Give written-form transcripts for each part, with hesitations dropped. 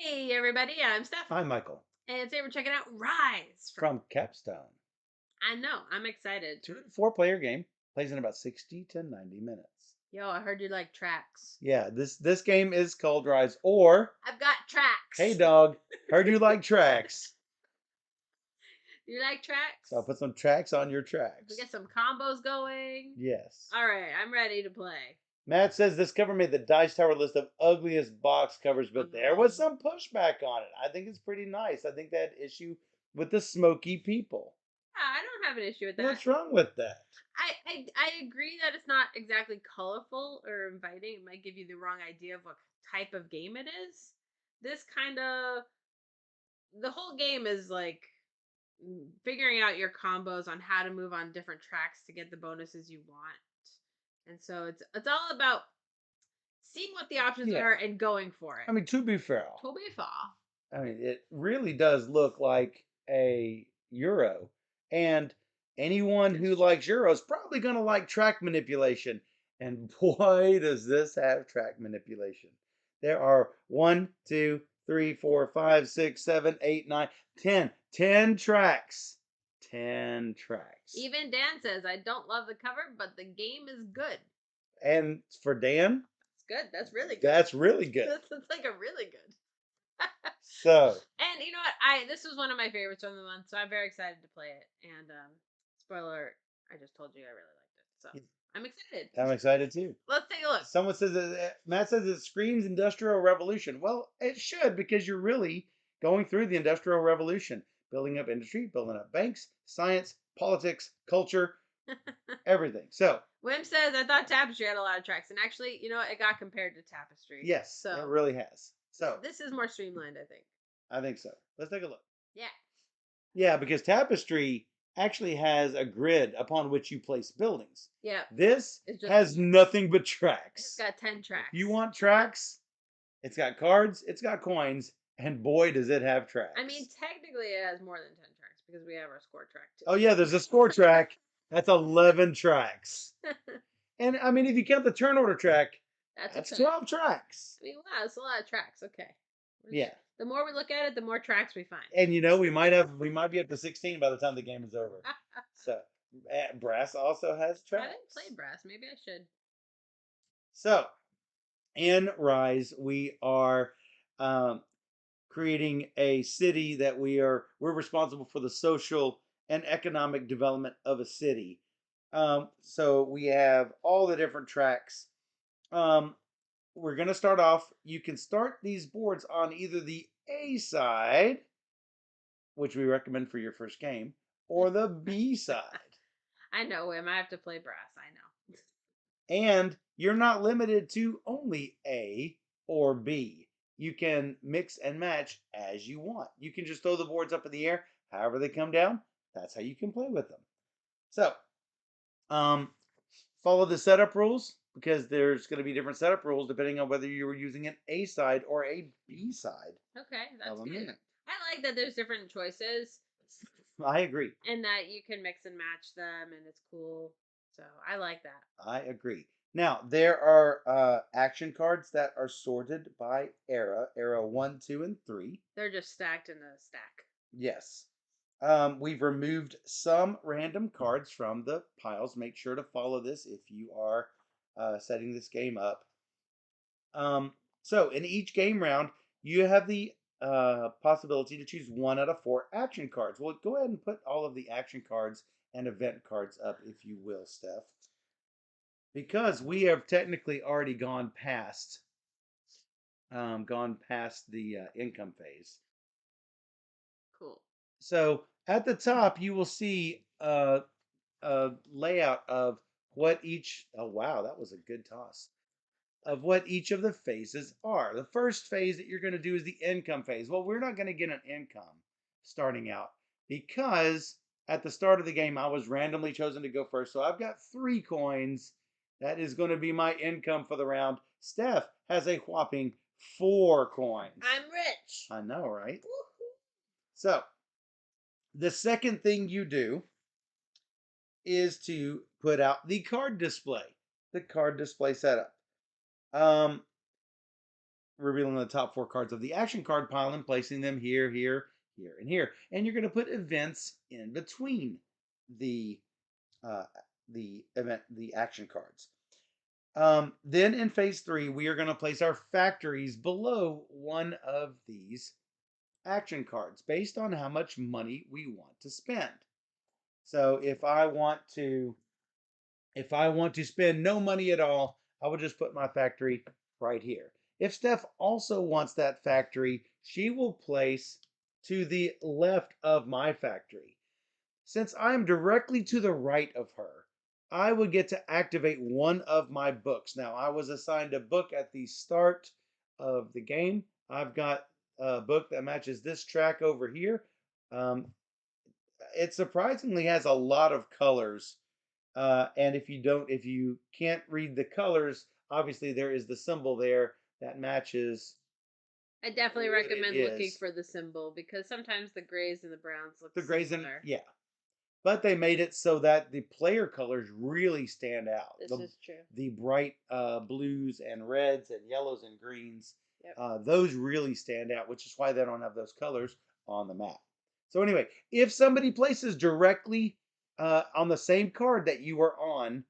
Hey everybody, I'm Steph, Hi, Michael. and today we're checking out Rise. From Capstone. I know, I'm excited. 2 to 4 player game. Plays in about 60 to 90 minutes. Yo, I heard you like tracks. Yeah, this game is called Rise. Or, I've got hey tracks. dog, heard you like tracks. You like So I'll tracks? put some tracks on your We tracks. get some combos going. Yes. All right, I'm ready to play. Matt says this cover made the Dice Tower list of ugliest box covers, but there was some pushback on it. I think it's pretty nice. I think that issue with the smoky people. I don't have an issue with that. What's wrong with that? I agree that it's not exactly colorful or inviting. It might give you the wrong idea of what type of game it is. This kind of the whole game is like figuring out your combos on how to move on different tracks to get the bonuses you want. And so it's all about seeing what the options Yeah. are and going for it. I mean, to be fair, To be fair. I mean, it really does look like a Euro. And anyone It's who true. likes Euros probably going to like track manipulation. And boy, does this have track manipulation. There are 10 tracks. 10 tracks. Even Dan says I don't love the cover, but the game is good. And for Dan, It's good. That's really good. that's really good. That's like a really good. So, And you know what? I This was one of my favorites from the month, so I'm very excited to play it. And spoiler alert, I just told you I really liked it. So I'm excited. I'm excited too. Let's take a look. Someone says that Matt says it screams Industrial Revolution. Well, it should because you're really going through the Industrial Revolution, building up industry, building up banks, science, politics, culture, everything. So, Wim says I thought Tapestry had a lot of tracks, and actually, it got compared to Tapestry. yes, it So really has. So, this is more streamlined, I think. I think so. Let's take a look. Yeah. Yeah, because Tapestry actually has a grid upon which you place buildings. Yeah. This It's just has nothing but it's tracks. got 10 If tracks. you want tracks, it's got cards, it's got coins, and boy, does it have tracks. I mean, technically, it has more than 10 tracks because we have our score track too. Oh yeah, there's a score track. That's 11 tracks. And I mean, if you count the turn order track, That's that's a 12 tracks. I mean, wow, that's a lot of tracks. Okay. Yeah. The more we look at it, the more tracks we find. And we might be up to 16 by the time the game is over. So brass also has I didn't tracks. play brass. Maybe I should. So in Rise, we are um, creating a city that we're responsible for the social and economic development of a city. So we have all the different tracks. Um, we're going to start off. You can start these boards on either the A side, which we recommend for your first game, or the B side. I know Wim. I have to play brass. I know. And you're not limited to only A or B. You can mix and match as you want. You can just throw the boards up in the air, however they come down. That's how you can play with them. So, um, follow the setup rules because there's going to be different setup rules depending on whether you were using an A side or a B side Okay, that's of a good. minute. I like that there's different choices I agree. and that you can mix and match them, and it's cool. So I like that. I agree. Now, there are action cards that are sorted by era 1, 2, and 3. They're just stacked in a stack. Yes. We've removed some random cards from the piles. Make sure to follow this if you are setting this game up. So, in each game round, you have the possibility to choose 1 out of 4 action cards. Well, go ahead and put all of the action cards and event cards up, if you will, Steph. Because we have technically already gone past the income phase. Cool. So at the top, you will see a layout of what each. Oh wow, that was a good toss. Of what each of the phases are. The first phase that you're going to do is the income phase. Well, we're not going to get an income starting out because at the start of the game I was randomly chosen to go first. So I've got 3 coins. That is going to be my income for the round. Steph has a whopping 4 coins. I'm rich. I know, right? Woo-hoo. So the second thing you do is to put out the card display setup. Um, revealing the top 4 cards of the action card pile and placing them here, here, here, and here. And you're going to put events in between the uh, the action cards. Then in phase 3, we are going to place our factories below one of these action cards based on how much money we want to spend. So if I want to spend no money at all, I will just put my factory right here. If Steph also wants that factory, she will place to the left of my factory. Since I'm directly to the right of her, I would get to activate one of my books. Now, I was assigned a book at the start of the game. I've got a book that matches this track over here. Um, it surprisingly has a lot of colors. And if you can't read the colors, obviously there is the symbol there that matches I definitely what it recommend looking is. for the symbol because sometimes the grays and the browns look The grays and similar. yeah, but they made it so that the player colors really stand out. This is true. The bright blues and reds and yellows and greens, Yep. those really stand out, which is why they don't have those colors on the map. So anyway, if somebody places directly on the same card that you are on,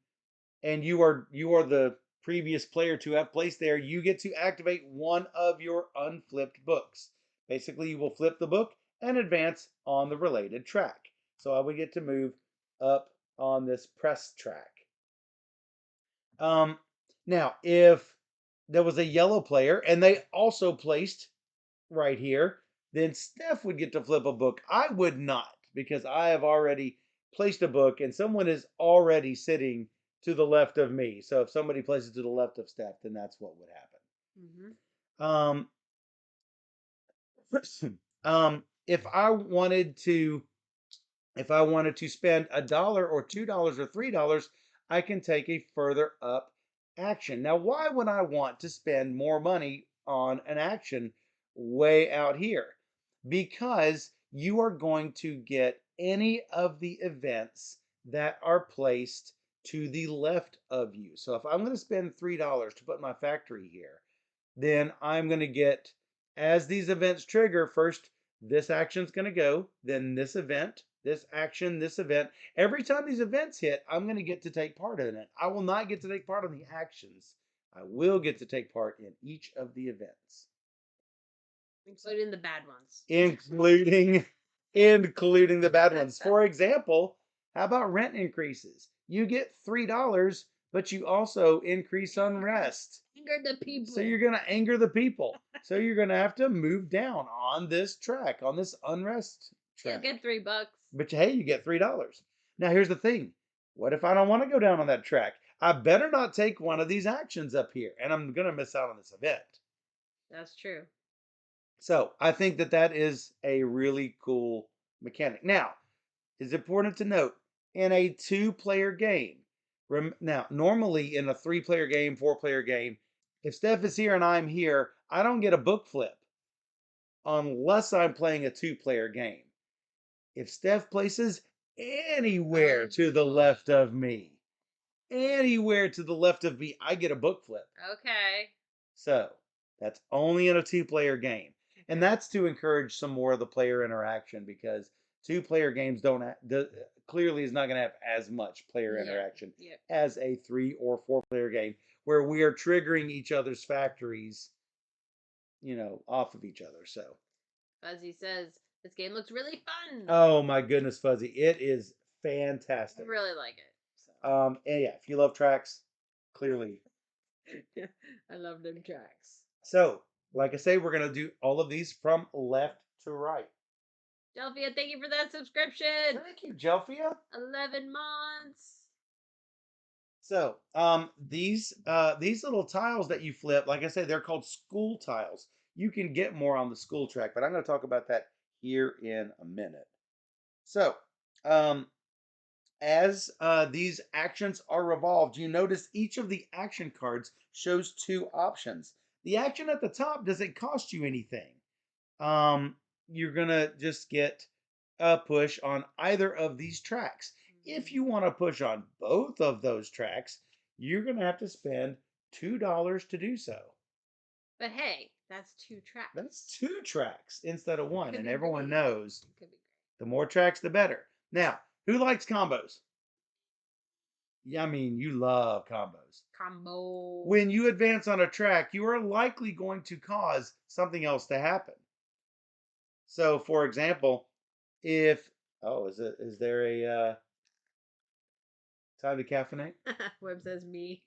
and you are the previous player to have placed there, you get to activate one of your unflipped books. Basically, you will flip the book and advance on the related track. So I would get to move up on this press track. Um, Now, if there was a yellow player and they also placed right here, then Steph would get to flip a book. I would not because I have already placed a book and someone is already sitting to the left of me. So if somebody places to the left of Steph, then that's what would Hmm. happen. If I wanted to spend $1 or $2 or $3, I can take a further up action. Now, why would I want to spend more money on an action way out here? Because you are going to get any of the events that are placed to the left of you. So if I'm going to spend $3 to put my factory here, then I'm going to get, as these events trigger, first this action's going to go, then this event, this action, this event. Every time these events hit, I'm going to get to take part in it. I will not get to take part in the actions. I will get to take part in each of the events, Including the bad ones. including including the bad ones. For example, how about rent increases? You get $3, but you also increase unrest. Anger the So people. you're going to anger the people. So you're going to have to move down on this track, on this unrest Still track. get $3. But hey, you get $3. Now here's the thing. What if I don't want to go down on that track? I better not take one of these actions up here, and I'm going to miss out on this event. That's true. So I think that that is a really cool mechanic. Now, it's important to note in a 2-player game. Now, normally in a 3-player game, 4-player game, if Steph is here and I'm here, I don't get a book flip unless I'm playing a 2-player game. If Steph places anywhere Oh to the boy. left of me, anywhere to the left of me, I get a book flip. Okay. So that's only in a 2-player game. And Okay. that's to encourage some more of the player interaction because 2-player games don't clearly is not going to have as much player Yeah. interaction Yep. as a 3 or 4-player game where we are triggering each other's factories, off of each other. So, Fuzzy says this game looks really fun. oh my goodness, Fuzzy, it is I fantastic. really like it. So. And yeah, if you love tracks, clearly. I love them tracks. So, like I say, we're going to do all of these from left to right. Delphia, thank you for that subscription. Thank you, Jelfia. 11 months. So, these little tiles that you flip, like I said, they're called school tiles. You can get more on the school track, but I'm going to talk about that here in a minute. So, um, as these actions are revolved, you notice each of the action cards shows 2 options. The action at the top doesn't cost you anything. Um, you're gonna just get a push on either of these tracks. If you want to push on both of those tracks, you're gonna have to spend $2 to do so. But hey, That's 2 That's tracks. 2 tracks instead of It one, could and be everyone great. knows It could be the more tracks, the better. Now, who likes combos? Yeah, I mean, you love combos. combo. When you advance on a track, you are likely going to cause something else to happen. So, for example, if is there a time to caffeinate? Web says me.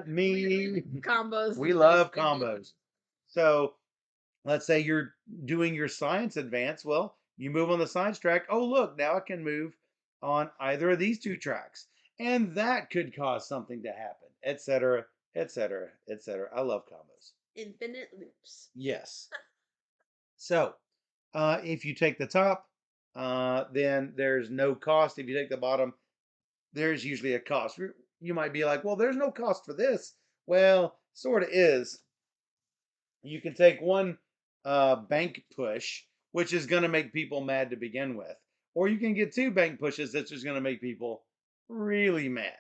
Me, Combos we is my love favorite. combos. So, let's say you're doing your science advance. Well, you move on the science track. Oh, look, now I can move on either of these 2 tracks. And that could cause something to happen, etc., etc., etc. I love combos. Infinite loops. Yes. So, if you take the top, then there's no cost. If you take the bottom, there's usually a cost. You might be like, well, there's no cost for this. Well, sort of is. You can take one bank push, which is going to make people mad to begin with, or you can get 2 bank pushes that's just going to make people really mad.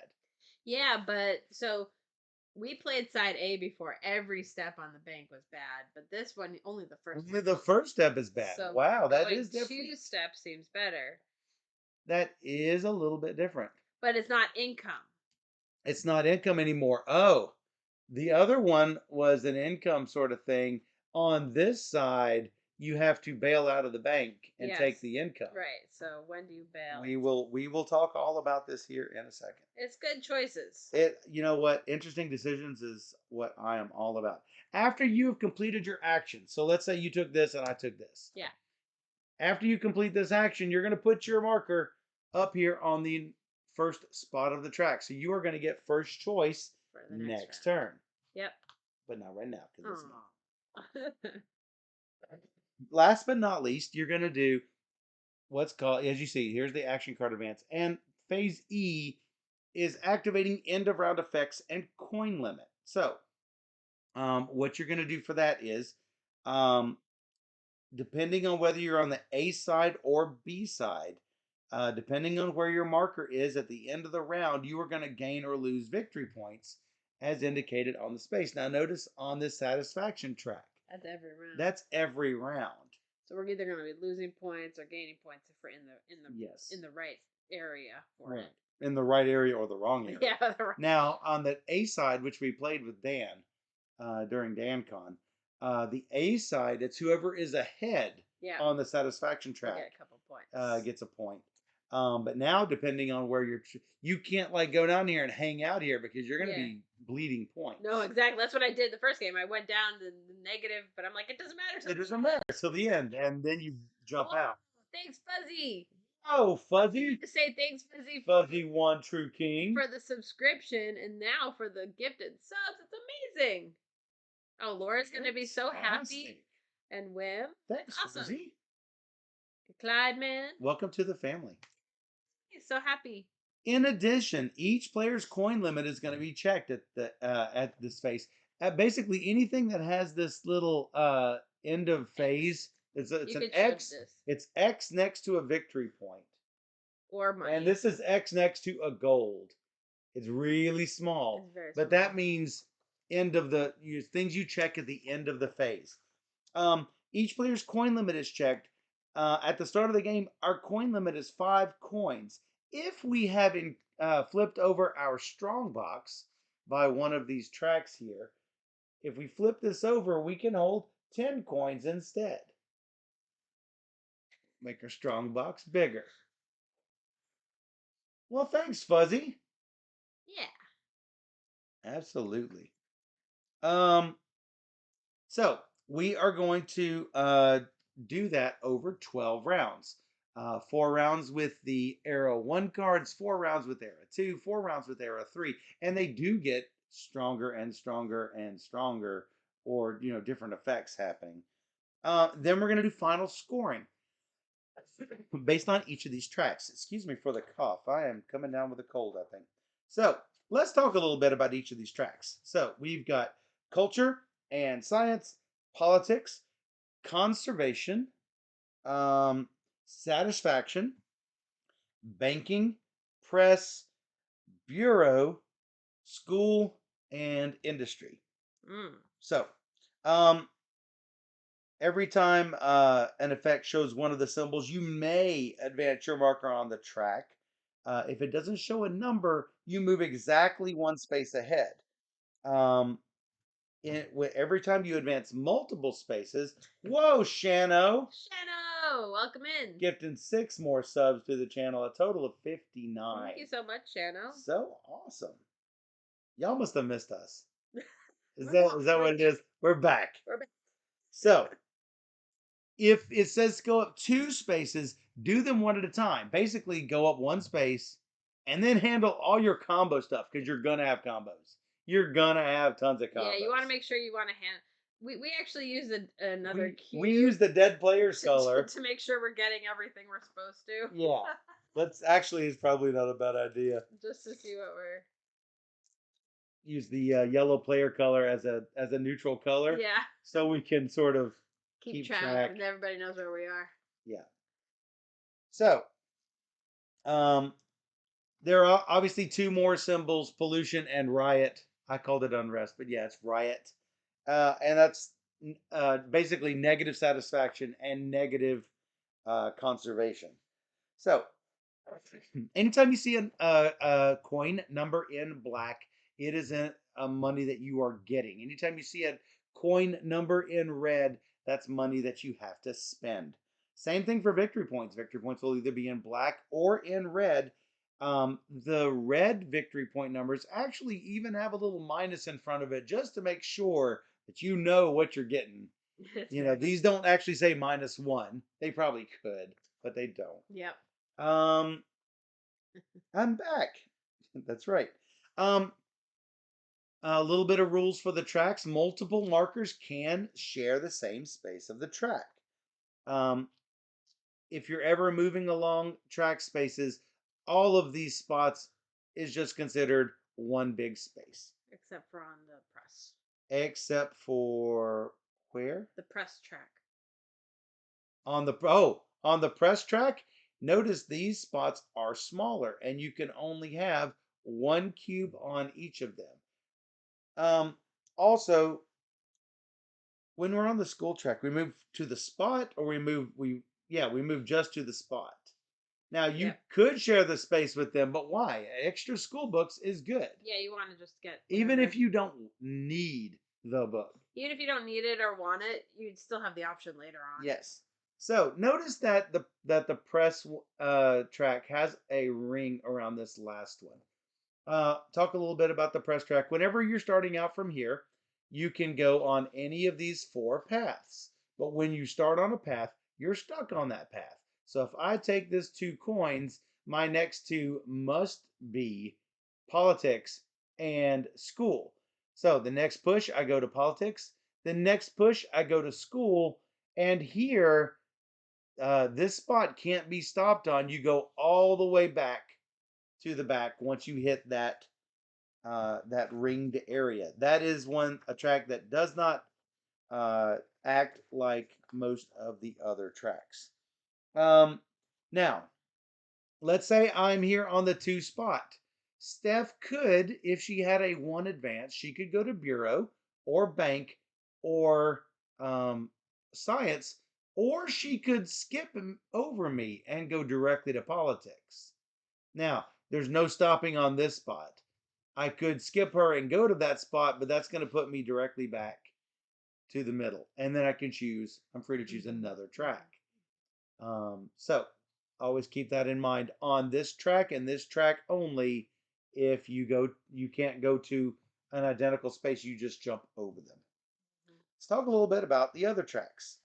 Yeah, but so we played side A before. Every step on the bank was bad, but this one only the first Only step. the first step is bad. So Wow, that going is different. 2 steps seems better, That is a little bit different. but it's not income. It's not income anymore. Oh, the other one was an income sort of thing. On this side, you have to bail out of the bank and Yes, take the income. right. So when do you bail? We will talk all about this here in a second. It's good choices. You know what? Interesting decisions is what I am all about. After you have completed your action, so let's say you took this and I took this. Yeah, After you complete this action, you're going to put your marker up here on the first spot of the track. So you are going to get first choice for the next next round. turn, Yep. but not right now because it's not. Aw. Last but not least, you're going to do what's called, as you see, here's the action card advance. And phase E is activating end of round effects and coin limit. So, what you're going to do for that is, um, depending on whether you're on the A side or B side, depending on where your marker is at the end of the round, you are going to gain or lose victory points as indicated on the space. Now, notice on this satisfaction track, That's every round. that's every round. So we're either going to be losing points or gaining points if we're Yes. in the right area for Right. it. In the right area or the wrong area. Yeah. Now, on the A side, which we played with Dan during DanCon, the A side, it's whoever is ahead Yeah. on the satisfaction We'll track get a couple points. gets a point. But now, depending on where you can't like go down here and hang out here because you're going to Yeah. be bleeding points. No, exactly. That's what I did the first game. I went down to the negative, but I'm like, it doesn't matter. It doesn't matter till the end, and then you jump Oh, out. thanks, Fuzzy. Oh, Fuzzy! Say thanks, Fuzzy, Fuzzy one true king. for the subscription and now for the gifted subs. It's amazing. Oh, Laura's going to be so happy. Fantastic. And Wim. Thanks, Awesome. Fuzzy. Clyde, man. Welcome to the family. He's so happy. In addition, each player's coin limit is going to be checked at this phase. At basically anything that has this little end of phase, it's You an could shove X. this. It's X next to a victory point, Or money. and this is X next to a gold. It's really small, It's very but small. that means end of the things you check at the end of the phase. Each player's coin limit is checked. At the start of the game, our coin limit is 5 coins. If we have flipped over our strong box by one of these tracks here, if we flip this over, we can hold 10 coins instead. Make our strong box bigger. Well, thanks, Fuzzy. Yeah. Absolutely. So we are going to do that over 12 rounds. 4 rounds with the Era 1 cards, 4 rounds with Era 2, 4 rounds with Era 3. And they do get stronger and stronger and stronger, or different effects happening. Then we're going to do final scoring based on each of these tracks. Excuse me for the cough. I am coming down with a cold, I think. So let's talk a little bit about each of these tracks. So we've got culture and science, politics, conservation, satisfaction, banking, press, bureau, school, and industry. Mm. So Um, every time an effect shows one of the symbols, you may advance your marker on the track. If it doesn't show a number, you move exactly one space ahead. Um, every time you advance multiple spaces, whoa, Shano, Shano, welcome in. gifting 6 more subs to the channel, a total of Thank you 59. so much, Shano. So awesome. Y'all must have missed us. Is We're that back. is that We're what it back. is? We're back. We're back. So if it says go up 2 spaces, do them one at a time. Basically, go up 1 space and then handle all your combo stuff because you're gonna have combos. You're gonna have tons of Yeah, you want to combos. make sure you want to hand. We actually use another We cube use the dead players to, to color. to make sure we're getting everything we're supposed to, Yeah. Let's actually it's probably not a bad idea. just to see what we're. Use the yellow player color as a neutral color Yeah, so we can sort of keep keep track track. and everybody knows where we are. Yeah. So, um there are obviously 2 more symbols, pollution and riot. I called it unrest, but yeah, it's riot. And that's basically negative satisfaction and negative conservation. So, anytime you see a coin number in black, it isn't a money that you are getting. Anytime you see a coin number in red, that's money that you have to spend. Same thing for victory points. Victory points will either be in black or in red. The red victory point numbers actually even have a little minus in front of it just to make sure that you know what you're getting. It's very These don't actually say -1. They probably could, but they don't. Yep. Um, I'm back. That's right. Um, a little bit of rules for the tracks. Multiple markers can share the same space of the track. Um, if you're ever moving along track spaces, all of these spots is just considered one big space, Except for on the press. except for where The press track. on the press track. Notice these spots are smaller, and you can only have 1 cube on each of them. Also, when we're on the school track, we move to the spot, or we move just to the spot. Now you Yep. could share the space with them, but why? Extra school books is good, Yeah, you want to just get even whatever. if you don't need the book. Even if you don't need it or want it, you'd still have the option later on. Yes. So notice that the press track has a ring around this last one. Talk a little bit about the press track. Whenever you're starting out from here, you can go on any of these 4 paths. But when you start on a path, you're stuck on that path. So if I take this 2 coins, my next two must be politics and school. So the next push, I go to politics. The next push, I go to school. And here, this spot can't be stopped on. You go all the way back to the back once you hit that ringed area. That is a track that does not act like most of the other tracks. Now, let's say I'm here on the 2 spot. Steph could, if she had a 1 advance, she could go to bureau or bank or science, or she could skip over me and go directly to politics. Now, there's no stopping on this spot. I could skip her and go to that spot, but that's going to put me directly back to the middle. And then I'm free to choose another track. So always keep that in mind on this track and this track only. If you can't go to an identical space, you just jump over them. Let's talk a little bit about the other tracks.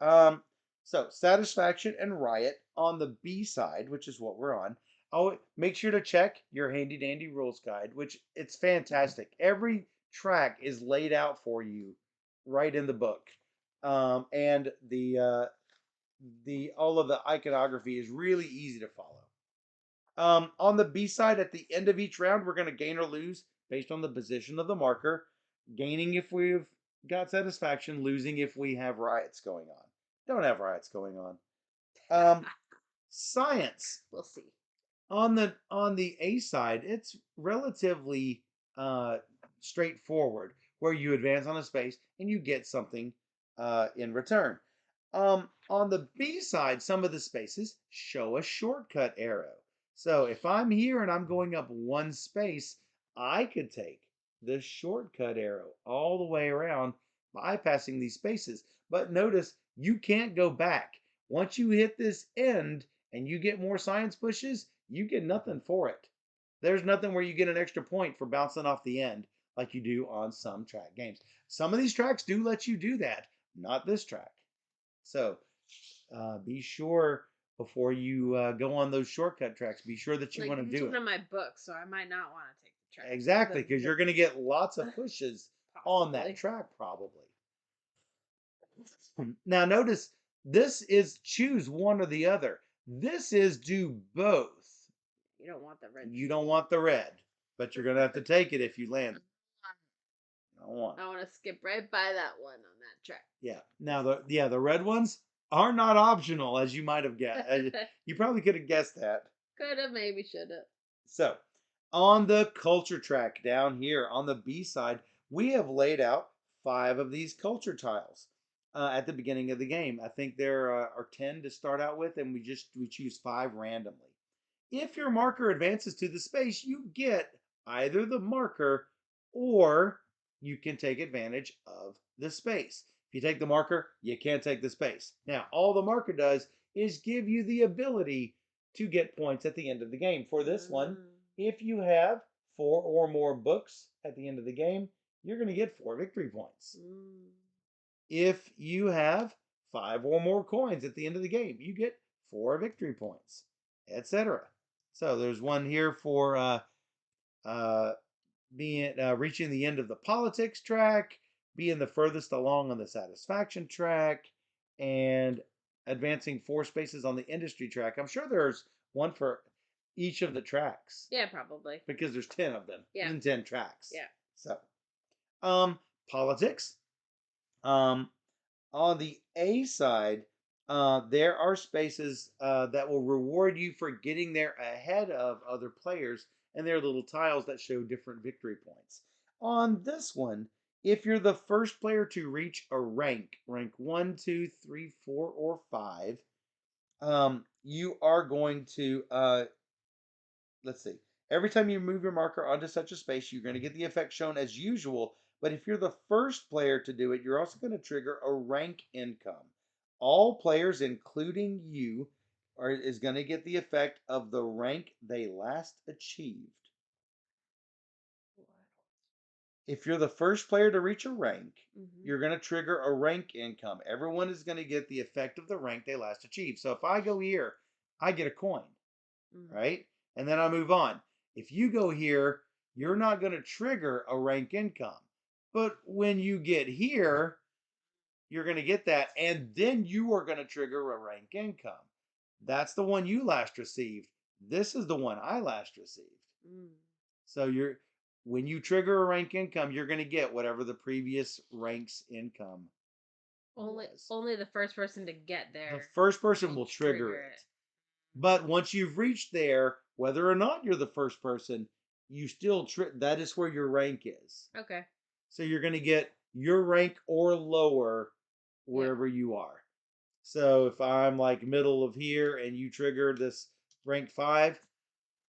So Satisfaction and Riot on the B side, which is what we're on. Oh, make sure to check your handy dandy rules guide, which it's fantastic. Every track is laid out for you right in the book, and the all of the iconography is really easy to follow. On the B side, at the end of each round, we're going to gain or lose based on the position of the marker. Gaining if we've got satisfaction, losing if we have riots going on. Don't have riots going on. Science. We'll see. On the A side, it's relatively straightforward, where you advance on a space and you get something in return. On the B side, some of the spaces show a shortcut arrow. So if I'm here and I'm going up one space, I could take the shortcut arrow all the way around, bypassing these spaces. But notice you can't go back. Once you hit this end and you get more science pushes, you get nothing for it. There's nothing where you get an extra point for bouncing off the end like you do on some track games. Some of these tracks do let you do that, not this track. So be sure before you go on those shortcut tracks, be sure that you Like want to this do one it. in my book, so I might not want to take the track. Exactly, because The you're going to get lots of pushes on that possibly. track probably. Now notice this is choose one or the other. This is do both. You don't want the red You shoe. don't want the red, but you're going to have to take it if you land. I don't want. I want to skip right by that one on that track. Yeah. Now the red ones are not optional, as you might have guessed. You probably could have guessed that. Could have, maybe should have. So, on the culture track down here on the B side, we have laid out 5 of these culture tiles at the beginning of the game. I think there are 10 to start out with, and we choose 5 randomly. If your marker advances to the space, you get either the marker or you can take advantage of the space. If you take the marker, you can't take the space. Now, all the marker does is give you the ability to get points at the end of the game. For this one, Mm. if you have 4 or more books at the end of the game, you're going to get 4 victory points. Mm. If you have 5 or more coins at the end of the game, you get 4 victory points, etc. So there's one here for uh, being reaching the end of the politics track, being the furthest along on the satisfaction track, and advancing 4 spaces on the industry track. I'm sure there's one for each of the tracks Yeah, probably. because there's 10 of them Yeah. in 10 tracks. Yeah. So, politics. Um, on the A side, there are spaces that will reward you for getting there ahead of other players, and there are little tiles that show different victory points. On this one, if you're the first player to reach a rank 1, 2, 3, 4, or 5, you are going to let's see. Every time you move your marker onto such a space, you're going to get the effect shown as usual. But if you're the first player to do it, you're also going to trigger a rank income. All players, including you, is going to get the effect of the rank they last achieved. If you're the first player to reach a rank, Mm-hmm. you're going to trigger a rank income. Everyone is going to get the effect of the rank they last achieved. So if I go here, I get a coin, Mm. right? And then I move on. If you go here, you're not going to trigger a rank income. But when you get here, you're going to get that, and then you are going to trigger a rank income. That's the one you last received. This is the one I last received. Mm. So when you trigger a rank income, you're going to get whatever the previous rank's income was. Only the first person to get The there first person will will trigger trigger it. it. But once you've reached there, whether or not you're the first person, you still that is where your rank is. Okay. So you're going to get your rank or lower Yeah. wherever you are. So if I'm like middle of here and you trigger this rank 5,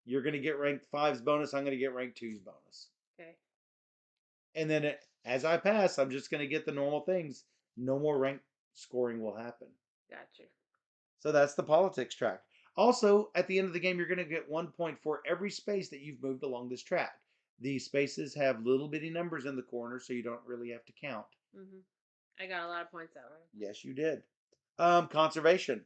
you're going to get rank 5's bonus. I'm going to get rank 2's bonus. Okay. And then as I pass, I'm just going to get the normal things. No more rank scoring will happen. Gotcha. So that's the politics track. Also, at the end of the game, you're going to get 1 point for every space that you've moved along this track. These spaces have little bitty numbers in the corner, so you don't really have to count. Mm-hmm. I got a lot of points that way. Yes, you did. Conservation.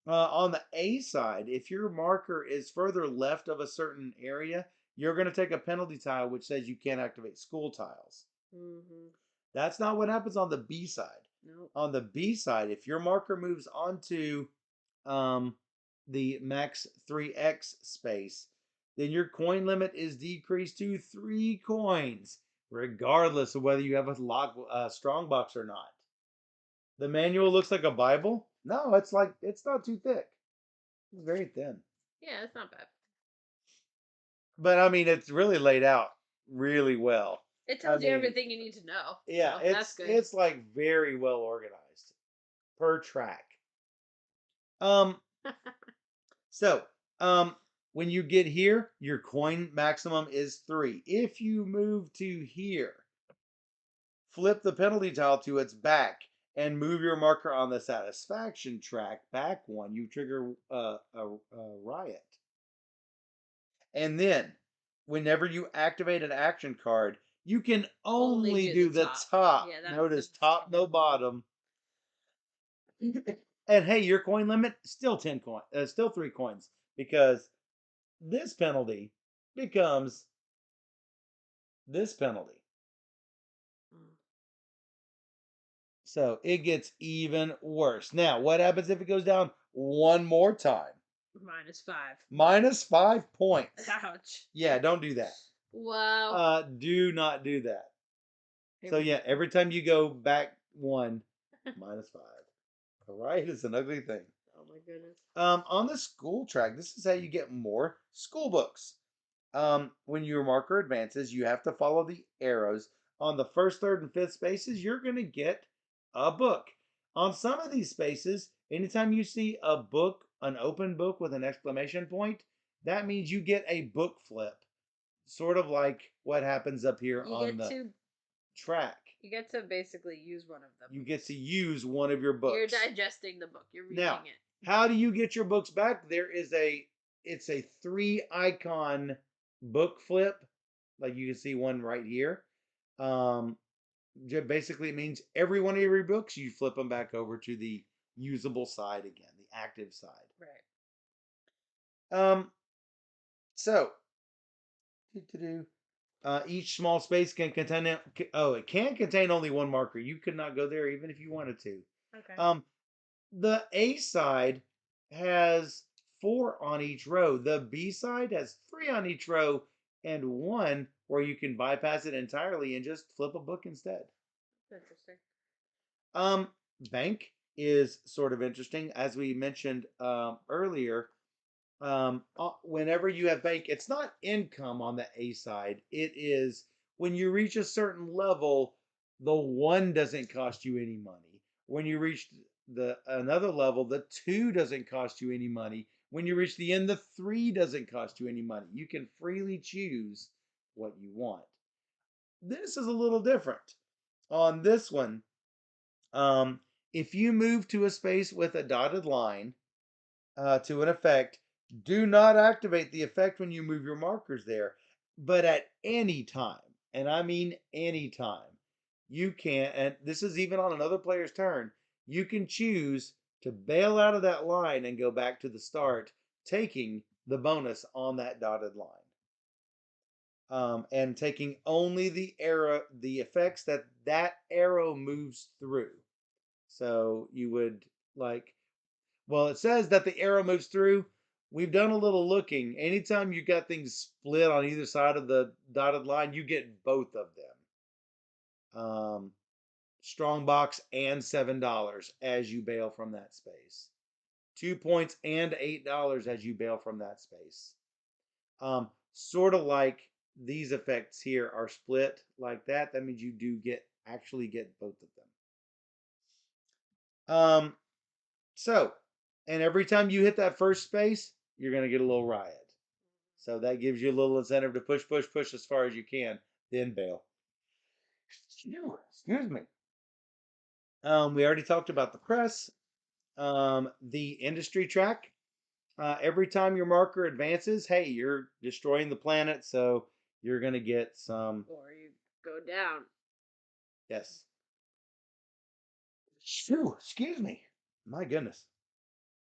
On the A side, if your marker is further left of a certain area, you're going to take a penalty tile which says you can't activate school tiles. Mm-hmm. That's not what happens on the B side. Nope. On the B side, if your marker moves onto um, the max 3x space, then your coin limit is decreased to 3 coins, regardless of whether you have a strong box or not. The manual looks like a Bible. No, it's not too thick. It's very thin. Yeah, it's not bad. But I mean, it's really laid out really well. It I tells you mean, everything you need to know. yeah, So that's good. it's like very well organized. per track. Um, so when you get here, your coin maximum is 3. If you move to here, flip the penalty tile to its back and move your marker on the satisfaction track back one, you trigger a riot. And then, whenever you activate an action card, you can Only only do the do the top. top. Yeah, Notice that's top, no terrible. bottom. And hey, your coin limit still 10 coin, still 3 coins because this penalty becomes this penalty. Mm, So it gets even worse. Now, what happens if it goes down one more time? -5. -5 points. Ouch. Yeah, don't do that. Wow. Do not do that. So Maybe. yeah, every time you go back one, -5. All right, it's an ugly thing. Oh my goodness. On the school track, this is how you get more school books. When your marker advances, you have to follow the arrows. On the first, third, and fifth spaces, you're going to get a book. On some of these spaces, anytime you see a book, an open book with an exclamation point, that means you get a book flip, sort of like what happens up here You on get the to track. basically use one of the You get books. to use one of your You're books. digesting the book. You're Now, reading it. how do you get your books back? It's a 3 icon book flip. Like you can see one right here. Um, basically, it means every one of your books, you flip them back over to the usable side again, the active side. Right. Um, so, each small space can contain, oh, it can contain only one marker. You could not go there even if you wanted to. Okay. Um, The A side has 4 on each row. The B side has 3 on each row and one where you can bypass it entirely and just flip a book instead. Interesting. Um, Bank is sort of interesting. As we mentioned earlier, whenever you have bank, it's not income on the A side. It is when you reach a certain level, the one doesn't cost you any money. When you reach the another level, the two doesn't cost you any money. When you reach the end, the three doesn't cost you any money. You can freely choose what you want. This is a little different. On this one, um, if you move to a space with a dotted line, to an effect, do not activate the effect when you move your markers there. But at any time, and I mean any time, you can, and this is even on another player's turn, you can choose to bail out of that line and go back to the start, taking the bonus on that dotted line. And taking only the effects that that arrow moves through. So you would like well, it says that the arrow moves through. We've done a little looking. Anytime you got things split on either side of the dotted line, you get both of them. Strong box and $7 as you bail from that space. 2 points and $8 as you bail from that space. Sort of like these effects here are split like that. That means you do actually get both of them. So, and every time you hit that first space, you're going to get a little riot. So that gives you a little incentive to push, push, push as far as you can, then bail. Excuse me. We already talked about the press, the industry track. Every time your marker advances, hey, you're destroying the planet, so you're going to get some. Or you go down. Yes. Phew, excuse me. My goodness.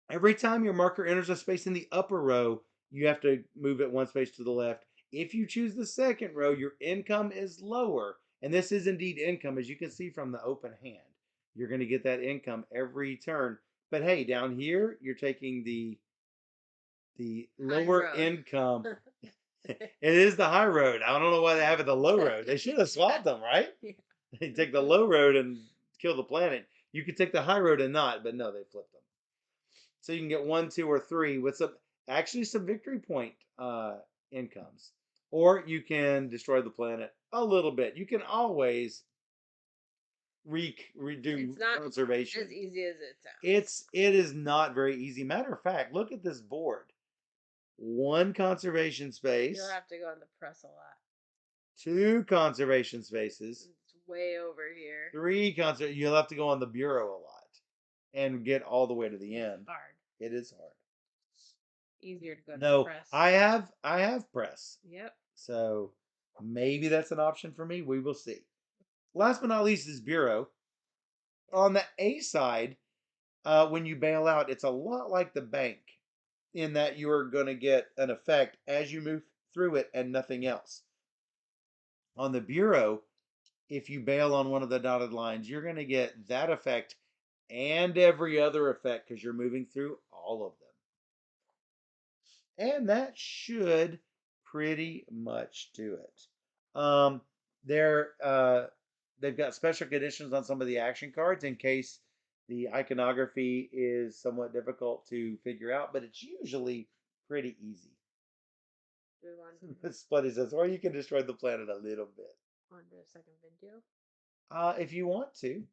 Every time your marker enters a space in the upper row, you have to move it one space to the left. If you choose the second row, your income is lower. And this is indeed income, as you can see from the open hand. You're going to get that income every turn. But hey, down here, you're taking the High lower road. income. It is the high road. I don't know why they have it the low road. They should have swapped them, right? Yeah. They take the low road and kill the planet. You could take the high road and not, but no, they flipped them. So you can get one, two, or three with some victory point incomes, or you can destroy the planet a little bit. You can always redo It's not as conservation. easy as it sounds. It is not very easy. Matter of fact, look at this board. One conservation You'll space, have to go on the press a lot. two conservation spaces, It's way over here. three conser. You'll have to go on the bureau a lot and get all the way to the It's end. hard. It is hard. Easier to go to No, press. I have press. Yep. So maybe that's an option for me. We will see. Last but not least is bureau. Yep. On the A side, when you bail out, it's a lot like the bank in that you are going to get an effect as you move through it and nothing else. On the bureau, if you bail on one of the dotted lines, you're going to get that effect and every other effect because you're moving through all of them. And that should pretty much do it. They're they've got special conditions on some of the action cards in case the iconography is somewhat difficult to figure out, but it's usually pretty easy. Do we want to Spuddy says, or you can destroy the planet a little bit. do a second video? If you want to.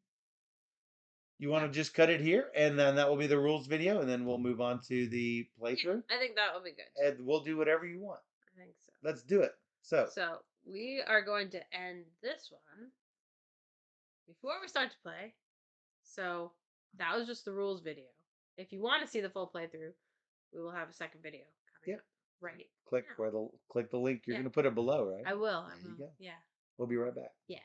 You want Yeah. to just cut it here, and then that will be the rules video, and then we'll move on to the playthrough, I think that will be good. and we'll do whatever you want. I think so. Let's do it. So, So we are going to end this one before we start to play. So that was just the rules video. If you want to see the full playthrough, we will have a second video coming yeah, up. Right. click the link. You're Yeah. going to put it below, right? I will. There you go. Yeah. We'll be right back. Yeah.